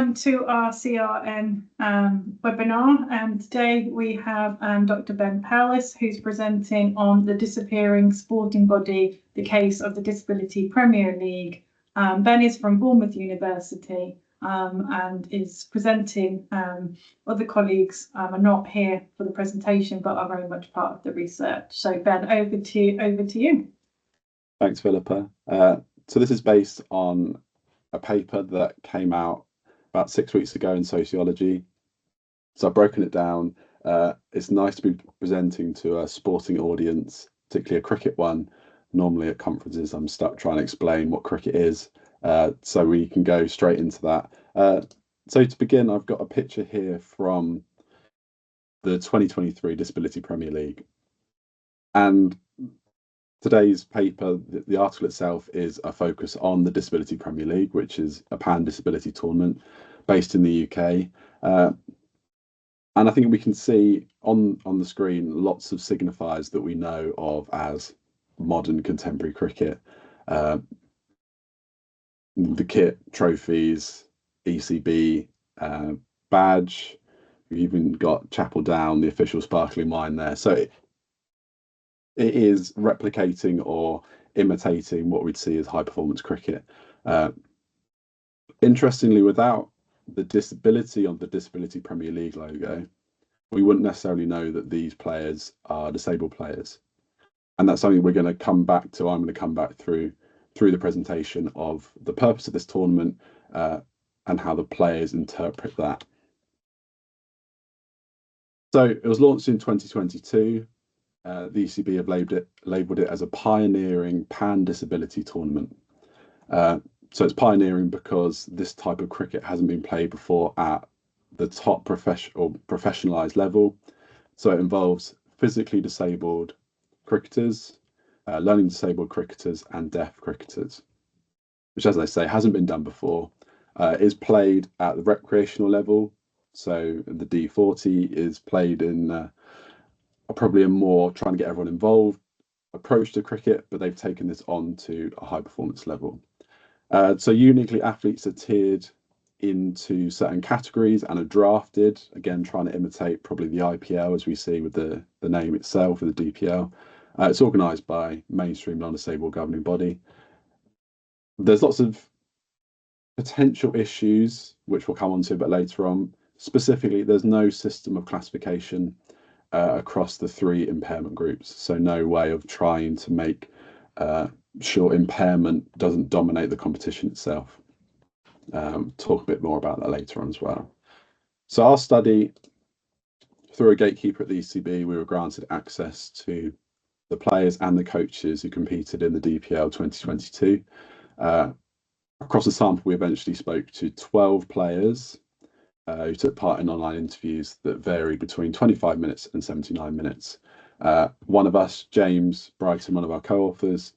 Welcome to our CRN webinar, and today we have Dr Ben Powis, who's presenting on the disappearing sporting body, the case of the Disability Premier League. Ben is from Bournemouth University and is presenting. Other colleagues are not here for the presentation but are very much part of the research. So Ben, over to you. Thanks, Philippa. So this is based on a paper that came out about 6 weeks ago in Sociology. So I've broken it down. It's nice to be presenting to a sporting audience, particularly a cricket one. Normally at conferences, I'm stuck trying to explain what cricket is. So we can go straight into that. So to begin, I've got a picture here from the 2023 Disability Premier League. And today's paper, the article itself is a focus on the Disability Premier League, which is a pan-disability tournament based in the UK. And I think we can see on the screen lots of signifiers that we know of as modern contemporary cricket. The kit, trophies, ECB, badge. We've even got Chapel Down, the official sparkling wine there. So it is replicating or imitating what we'd see as high performance cricket. Interestingly, without the disability on the Disability Premier League logo, we wouldn't necessarily know that these players are disabled players. And that's something we're going to come back to. I'm going to come back through the presentation of the purpose of this tournament and how the players interpret that. So it was launched in 2022. The ECB have labelled it as a pioneering pan-disability tournament. So it's pioneering because this type of cricket hasn't been played before at the top professionalised level. So it involves physically disabled cricketers, learning disabled cricketers and deaf cricketers, which, as I say, hasn't been done before. Is played at the recreational level. So the D40 is played in probably a more trying to get everyone involved approach to cricket, but they've taken this on to a high performance level. So uniquely, athletes are tiered into certain categories and are drafted, again trying to imitate probably the IPL as we see with the name itself, with the DPL. It's organised by mainstream non-disabled governing body. There's lots of potential issues which we'll come on to a bit later on. Specifically, there's no system of classification across the 3 impairment groups, so no way of trying to make sure impairment doesn't dominate the competition itself. Talk a bit more about that later on as well. So our study, through a gatekeeper at the ECB, we were granted access to the players and the coaches who competed in the DPL 2022. Across the sample, we eventually spoke to 12 players who took part in online interviews that varied between 25 minutes and 79 minutes. One of us, James Brighton, one of our co-authors,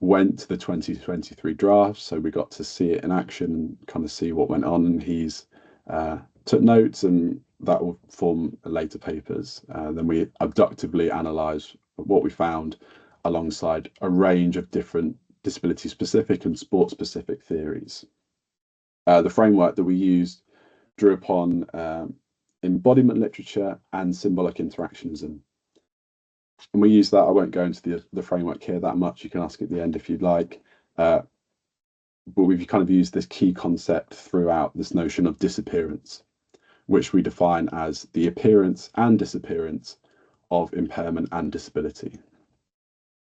went to the 2023 draft, so we got to see it in action and kind of see what went on, and he's took notes, and that will form later papers. Then we abductively analysed what we found alongside a range of different disability-specific and sport-specific theories. The framework that we used drew upon embodiment literature and symbolic interactionism. And we use that. I won't go into the framework here that much. You can ask at the end if you'd like. But we've kind of used this key concept throughout, this notion of disappearance, which we define as the appearance and disappearance of impairment and disability.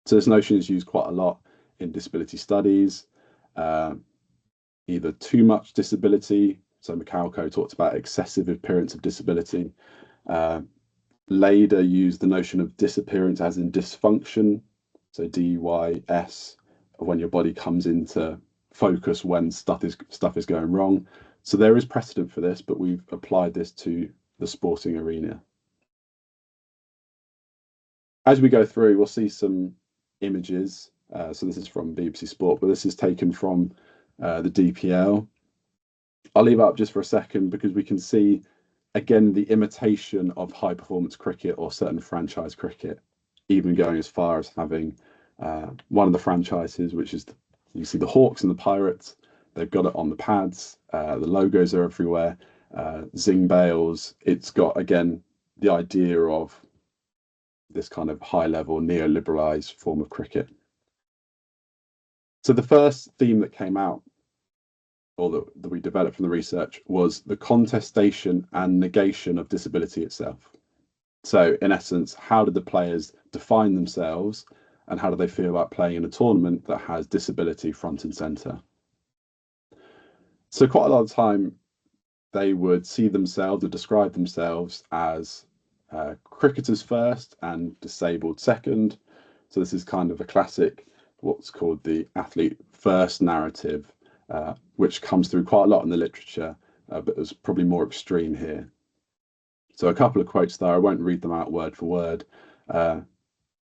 So this notion is used quite a lot in disability studies, either too much disability. So Michalko talked about excessive appearance of disability. Later used the notion of disappearance as in dysfunction, so DYS, when your body comes into focus when stuff is going wrong. So there is precedent for this, but we've applied this to the sporting arena. As we go through, we'll see some images. So this is from BBC Sport, but this is taken from the DPL. I'll leave it up just for a second because we can see again the imitation of high performance cricket or certain franchise cricket, even going as far as having one of the franchises, which is you see the Hawks and the Pirates, They've got it on the pads. The logos are everywhere. Zing bales. It's got, again, the idea of this kind of high-level neoliberalized form of cricket. So the first theme that came out, or that we developed from the research, was the contestation and negation of disability itself. So in essence, how did the players define themselves, and how do they feel about playing in a tournament that has disability front and centre? So quite a lot of time, they would see themselves or describe themselves as cricketers first and disabled second. So this is kind of a classic, what's called the athlete first narrative, which comes through quite a lot in the literature, but is probably more extreme here. So a couple of quotes there, I won't read them out word for word, but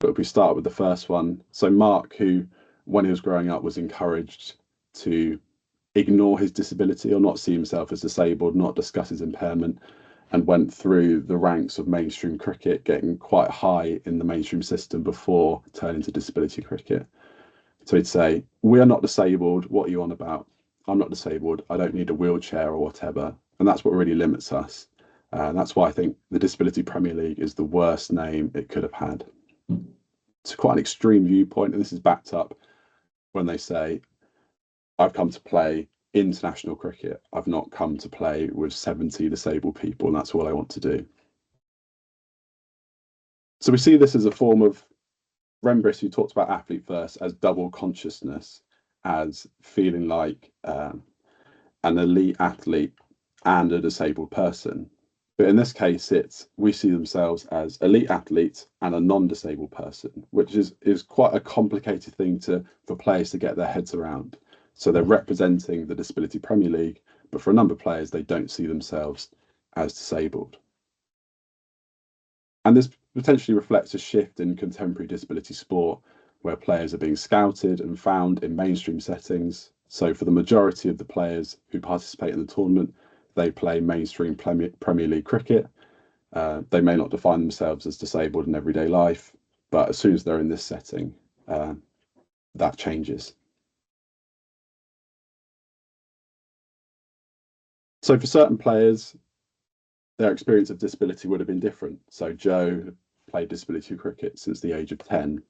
if we start with the first one. So Mark, who when he was growing up was encouraged to ignore his disability or not see himself as disabled, not discuss his impairment, and went through the ranks of mainstream cricket, getting quite high in the mainstream system before turning to disability cricket. So he'd say, "We are not disabled. What are you on about? I'm not disabled. I don't need a wheelchair or whatever." And that's what really limits us. And that's why I think the Disability Premier League is the worst name it could have had. It's quite an extreme viewpoint, and this is backed up when they say, "I've come to play international cricket. I've not come to play with 70 disabled people, and that's all I want to do." So we see this as a form of, Rembriss, who talked about athlete first, as double consciousness, as feeling like an elite athlete and a disabled person. But in this case, we see themselves as elite athletes and a non-disabled person, which is quite a complicated thing for players to get their heads around. So they're representing the Disability Premier League, but for a number of players, they don't see themselves as disabled. And this potentially reflects a shift in contemporary disability sport, where players are being scouted and found in mainstream settings. So for the majority of the players who participate in the tournament, they play mainstream Premier League cricket. They may not define themselves as disabled in everyday life, but as soon as they're in this setting, that changes. So for certain players, their experience of disability would have been different. So Joe played disability cricket since the age of 10.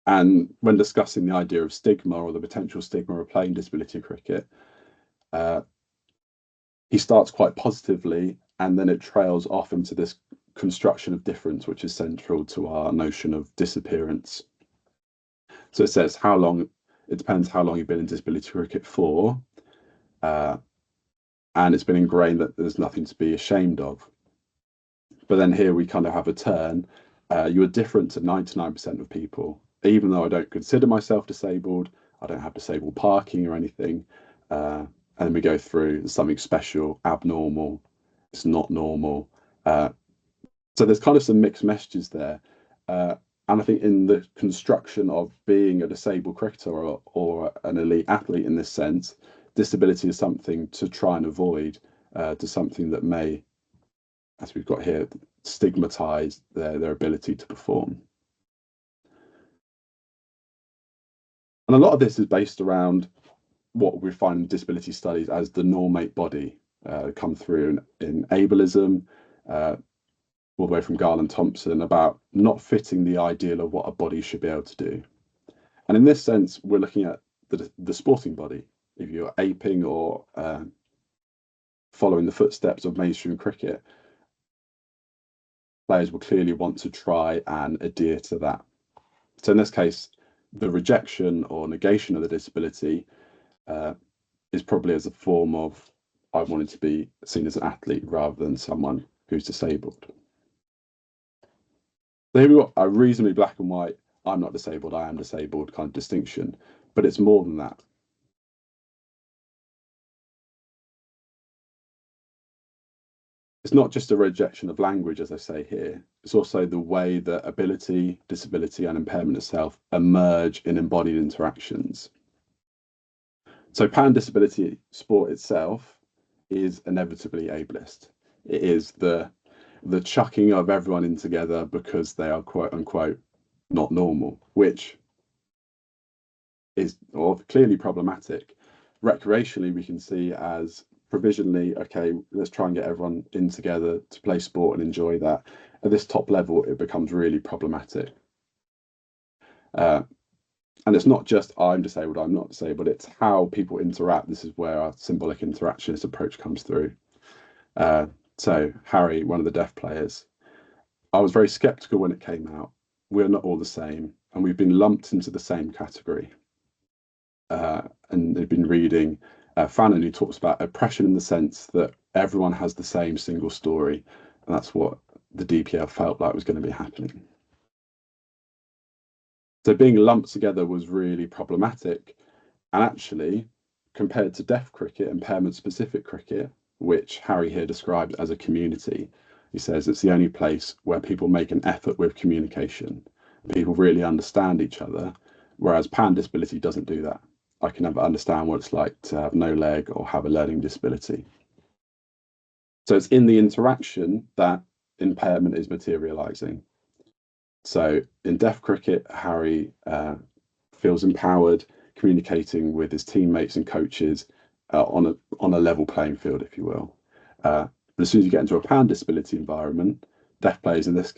And when discussing the idea of stigma or the potential stigma of playing disability cricket, he starts quite positively, and then it trails off into this construction of difference, which is central to our notion of disappearance. So it says it depends how long you've been in disability cricket for, and it's been ingrained that there's nothing to be ashamed of. But then here we kind of have a turn. You are different to 99% of people. Even though I don't consider myself disabled, I don't have disabled parking or anything. And then we go through something special, abnormal, it's not normal. So there's kind of some mixed messages there. And I think in the construction of being a disabled cricketer or an elite athlete in this sense, disability is something to try and avoid, to something that may, as we've got here, stigmatise their ability to perform. And a lot of this is based around what we find in disability studies as the normate body, come through in ableism, all the way from Garland Thompson, about not fitting the ideal of what a body should be able to do. And in this sense, we're looking at the sporting body. If you're aping or following the footsteps of mainstream cricket, players will clearly want to try and adhere to that. So in this case, the rejection or negation of the disability is probably as a form of, I wanted to be seen as an athlete rather than someone who's disabled. So here we've got a reasonably black and white, I'm not disabled, I am disabled kind of distinction, but it's more than that. It's not just a rejection of language, as I say here, it's also the way that ability, disability, and impairment itself emerge in embodied interactions. So pan-disability sport itself is inevitably ableist. It is the chucking of everyone in together because they are quote unquote not normal, which is clearly problematic. recreationally, we can see as provisionally, okay, let's try and get everyone in together to play sport and enjoy that. At this top level, it becomes really problematic. And it's not just I'm disabled, I'm not disabled, it's how people interact. This is where our symbolic interactionist approach comes through. So Harry, one of the deaf players, I was very skeptical when it came out. We're not all the same, and we've been lumped into the same category. And they've been reading Fannin, who talks about oppression in the sense that everyone has the same single story, and that's what the DPL felt like was going to be happening. So being lumped together was really problematic, and actually, compared to deaf cricket, impairment-specific cricket, which Harry here described as a community, he says it's the only place where people make an effort with communication. People really understand each other, whereas pan disability doesn't do that. I can never understand what it's like to have no leg or have a learning disability. So it's in the interaction that impairment is materializing. So in deaf cricket, Harry feels empowered, communicating with his teammates and coaches on a level playing field, if you will. But as soon as you get into a pan disability environment, deaf players in this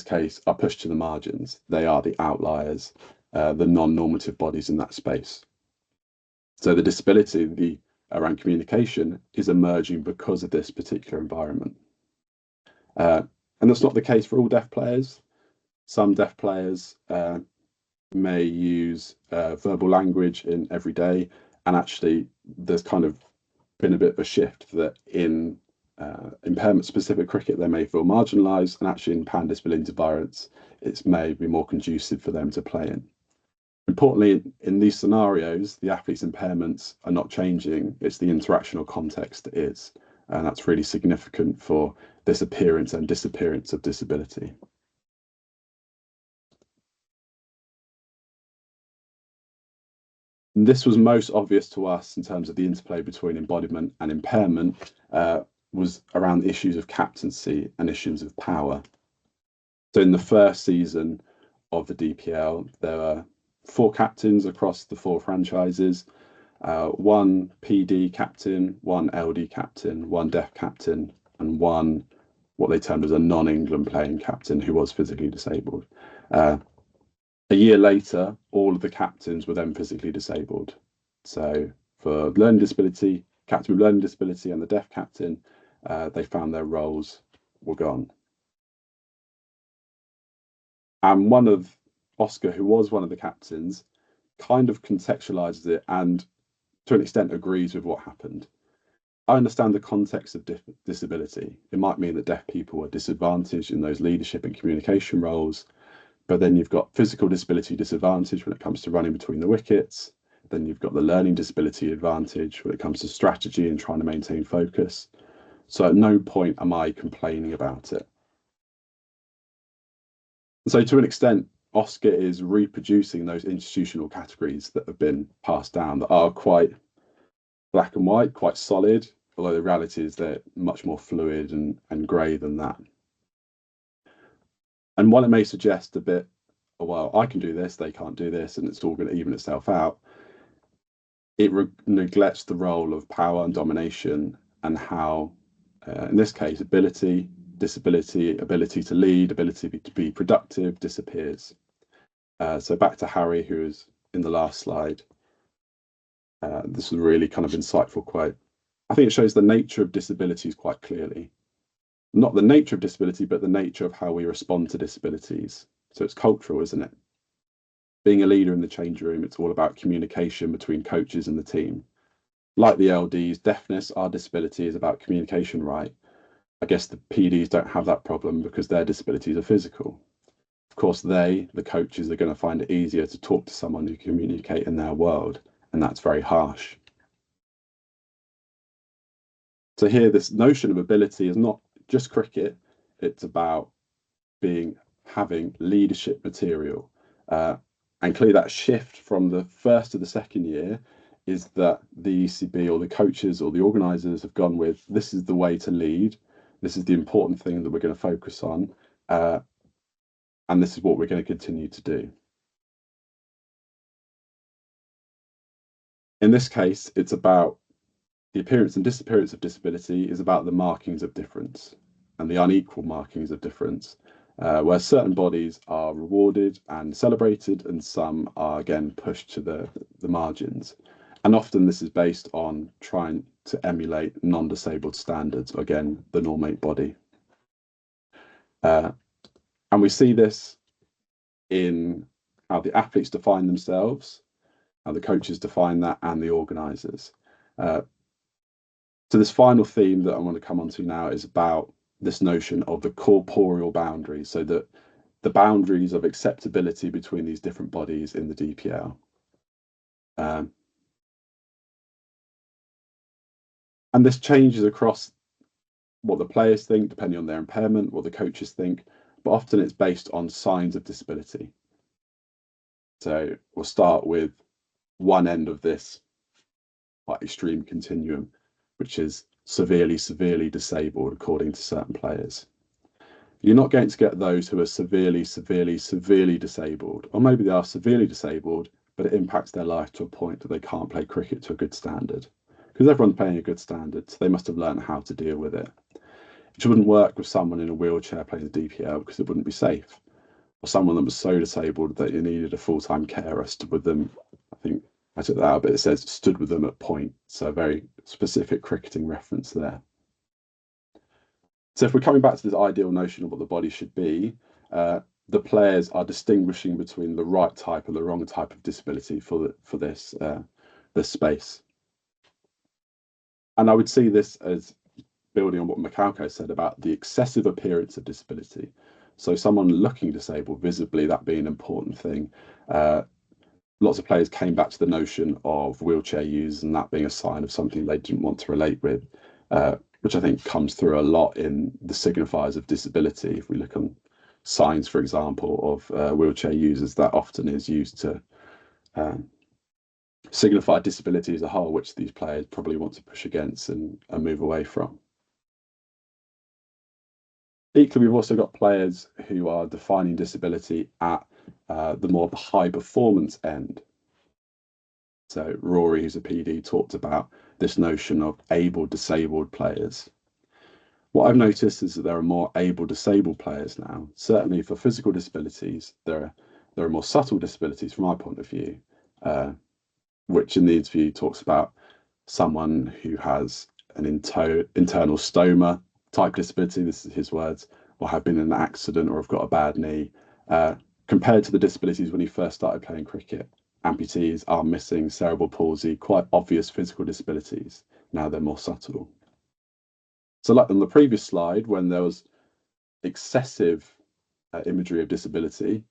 case are pushed to the margins. They are the outliers, the non-normative bodies in that space. So the disability around communication is emerging because of this particular environment. And that's not the case for all deaf players. Some deaf players may use verbal language in every day, and actually there's kind of been a bit of a shift that in impairment-specific cricket they may feel marginalised, and actually in pan disability environments it may be more conducive for them to play in. Importantly, in these scenarios, the athlete's impairments are not changing, it's the interactional context that is, and that's really significant for this appearance and disappearance of disability. And this was most obvious to us in terms of the interplay between embodiment and impairment, was around issues of captaincy and issues of power. So in the first season of the DPL, there were 4 captains across the 4 franchises, 1 PD captain, 1 LD captain, 1 deaf captain, and 1 what they termed as a non-England playing captain who was physically disabled. A year later, all of the captains were then physically disabled. So for learning disability, captain with learning disability and the deaf captain, they found their roles were gone. And one of Oscar, who was one of the captains, kind of contextualizes it and to an extent agrees with what happened. I understand the context of disability. It might mean that deaf people are disadvantaged in those leadership and communication roles, but then you've got physical disability disadvantage when it comes to running between the wickets. Then you've got the learning disability advantage when it comes to strategy and trying to maintain focus. So at no point am I complaining about it. So to an extent, Oscar is reproducing those institutional categories that have been passed down that are quite black and white, quite solid, although the reality is they're much more fluid and grey than that. And while it may suggest a bit, oh, well, I can do this, they can't do this, and it's all going to even itself out, it neglects the role of power and domination and how, in this case, ability, disability, ability to lead, ability to be productive disappears. So back to Harry, who is in the last slide. This is a really kind of insightful quote. I think it shows the nature of disabilities quite clearly. Not the nature of disability, but the nature of how we respond to disabilities. So it's cultural, isn't it? Being a leader in the change room, it's all about communication between coaches and the team. Like the LDs, deafness, our disability is about communication, right? I guess the PDs don't have that problem because their disabilities are physical. Of course, the coaches, are going to find it easier to talk to someone who communicate in their world, and that's very harsh. So here, this notion of ability is not just cricket, it's about having leadership material. And clearly that shift from the first to the second year is that the ECB or the coaches or the organisers have gone with, this is the way to lead, this is the important thing that we're going to focus on, and this is what we're going to continue to do. In this case, it's about the appearance and disappearance of disability is about the markings of difference and the unequal markings of difference, where certain bodies are rewarded and celebrated and some are again pushed to the margins. And often this is based on trying to emulate non-disabled standards, again, the normate body. And we see this in how the athletes define themselves, how the coaches define that, and the organisers. So this final theme that I want to come on to now is about this notion of the corporeal boundaries, so that the boundaries of acceptability between these different bodies in the DPL. And this changes across what the players think, depending on their impairment, what the coaches think, but often it's based on signs of disability. So we'll start with one end of this quite extreme continuum, which is severely, severely disabled according to certain players. You're not going to get those who are severely, severely, severely disabled, or maybe they are severely disabled, but it impacts their life to a point that they can't play cricket to a good standard. Because everyone's playing a good standard, so they must have learned how to deal with it. Which wouldn't work with someone in a wheelchair playing the DPL because it wouldn't be safe. Or someone that was so disabled that you needed a full-time carer stood with them. I think I took that out, but it says stood with them at point. So a very specific cricketing reference there. So if we're coming back to this ideal notion of what the body should be, the players are distinguishing between the right type and the wrong type of disability for this space. And I would see this as building on what Mikhalko said about the excessive appearance of disability. So someone looking disabled, visibly, that being an important thing. Lots of players came back to the notion of wheelchair use and that being a sign of something they didn't want to relate with, which I think comes through a lot in the signifiers of disability. If we look on signs, for example, of wheelchair users, that often is used to signify disability as a whole, which these players probably want to push against and move away from. Equally, we've also got players who are defining disability at the more high performance end. So Rory, who's a PD, talked about this notion of able disabled players. What I've noticed is that there are more able disabled players now. Certainly for physical disabilities, there are more subtle disabilities from my point of view, which in the interview talks about someone who has an internal stoma type disability, this is his words, or have been in an accident or have got a bad knee, compared to the disabilities when he first started playing cricket. Amputees, arm missing, cerebral palsy, quite obvious physical disabilities. Now they're more subtle. So like on the previous slide, when there was excessive imagery of disability,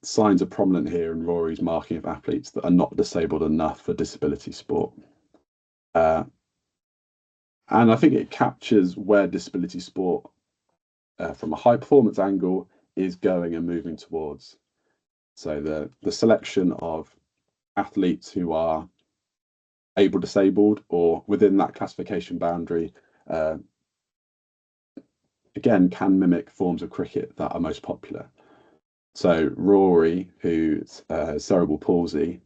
signs are prominent here in Rory's marking of athletes that are not disabled enough for disability sport. And I think it captures where disability sport, from a high performance angle, is going and moving towards. So the selection of athletes who are able disabled or within that classification boundary, again, can mimic forms of cricket that are most popular. So Rory, who's cerebral palsy,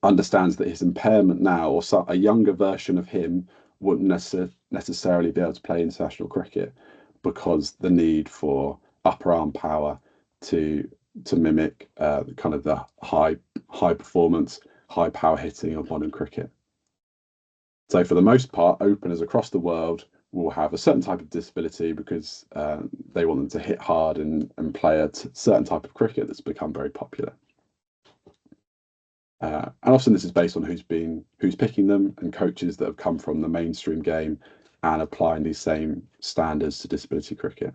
understands that his impairment now, or a younger version of him, wouldn't necessarily be able to play international cricket because the need for upper arm power to mimic kind of the high performance, high power hitting of modern cricket. So for the most part, openers across the world will have a certain type of disability because they want them to hit hard and play a certain type of cricket that's become very popular. And often this is based on who's picking them, and coaches that have come from the mainstream game and applying these same standards to disability cricket.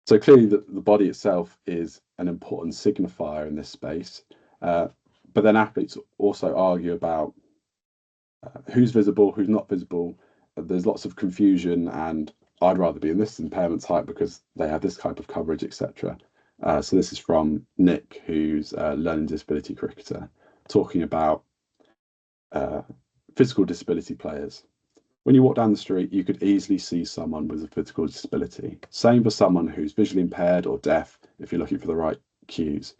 So clearly the body itself is an important signifier in this space, but then athletes also argue about who's visible, who's not visible. There's lots of confusion, and I'd rather be in this impairment type because they have this type of coverage, etc. So this is from Nick, who's a learning disability cricketer, talking about physical disability players. When you walk down the street, you could easily see someone with a physical disability. Same for someone who's visually impaired or deaf, if you're looking for the right cues.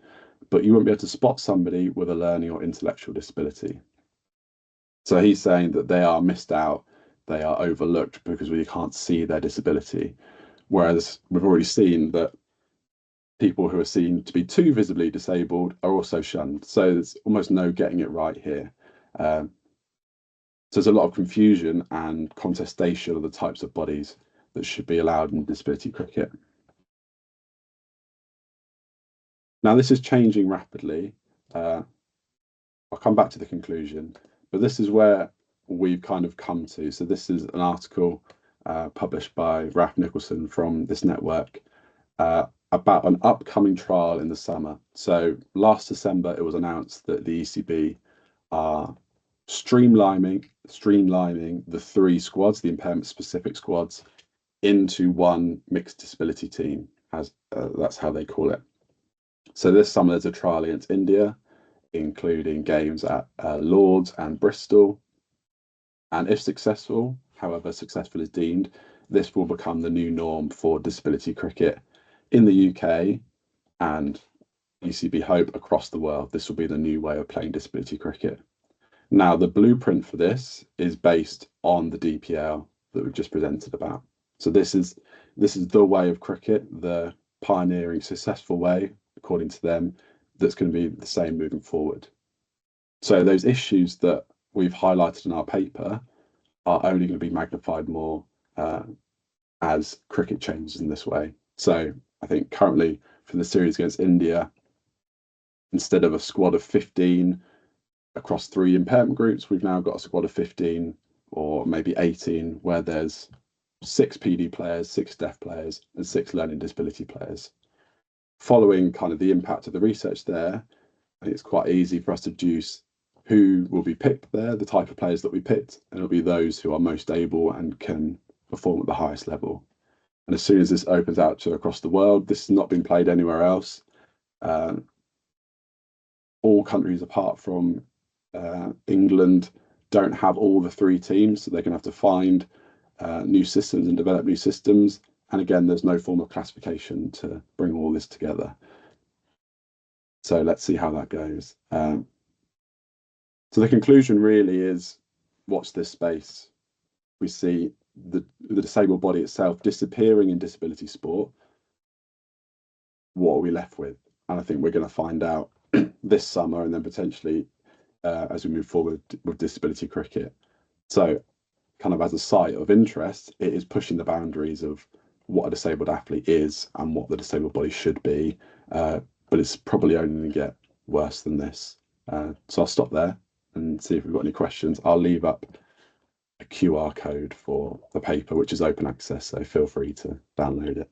but you won't be able to spot somebody with a learning or intellectual disability. So he's saying that they are missed out, they are overlooked because we can't see their disability. Whereas we've already seen that people who are seen to be too visibly disabled are also shunned. So there's almost no getting it right here. So there's a lot of confusion and contestation of the types of bodies that should be allowed in disability cricket. Now, this is changing rapidly. I'll come back to the conclusion, but this is where we've kind of come to. So this is an article published by Ralph Nicholson from this network about an upcoming trial in the summer. So last December, it was announced that the ECB are streamlining the three squads, the impairment-specific squads, into one mixed disability team, as that's how they call it. So this summer, there's a trial against India, including games at Lords and Bristol. And if successful, however successful is deemed, this will become the new norm for disability cricket in the UK and ECB hope across the world. This will be the new way of playing disability cricket. Now, the blueprint for this is based on the DPL that we've just presented about. So this is the way of cricket, the pioneering, successful way, according to them, that's going to be the same moving forward. So those issues that we've highlighted in our paper are only going to be magnified more as cricket changes in this way. So I think currently for the series against India, instead of a squad of 15 across 3 impairment groups, we've now got a squad of 15 or maybe 18 where there's 6 PD players, 6 deaf players, and 6 learning disability players. Following kind of the impact of the research there, I think it's quite easy for us to deduce who will be picked there, the type of players that we picked, and it'll be those who are most able and can perform at the highest level. And as soon as this opens out to across the world, this has not been played anywhere else. All countries apart from England don't have all the 3 teams, so they're going to have to find new systems and develop new systems. And again, there's no form of classification to bring all this together. So let's see how that goes. So the conclusion really is, watch this space. We see the disabled body itself disappearing in disability sport. What are we left with? And I think we're going to find out this summer, and then potentially as we move forward with disability cricket. So kind of as a site of interest, it is pushing the boundaries of what a disabled athlete is and what the disabled body should be. But it's probably only going to get worse than this. So I'll stop there and see if we've got any questions. I'll leave up a QR code for the paper, which is open access, so feel free to download it.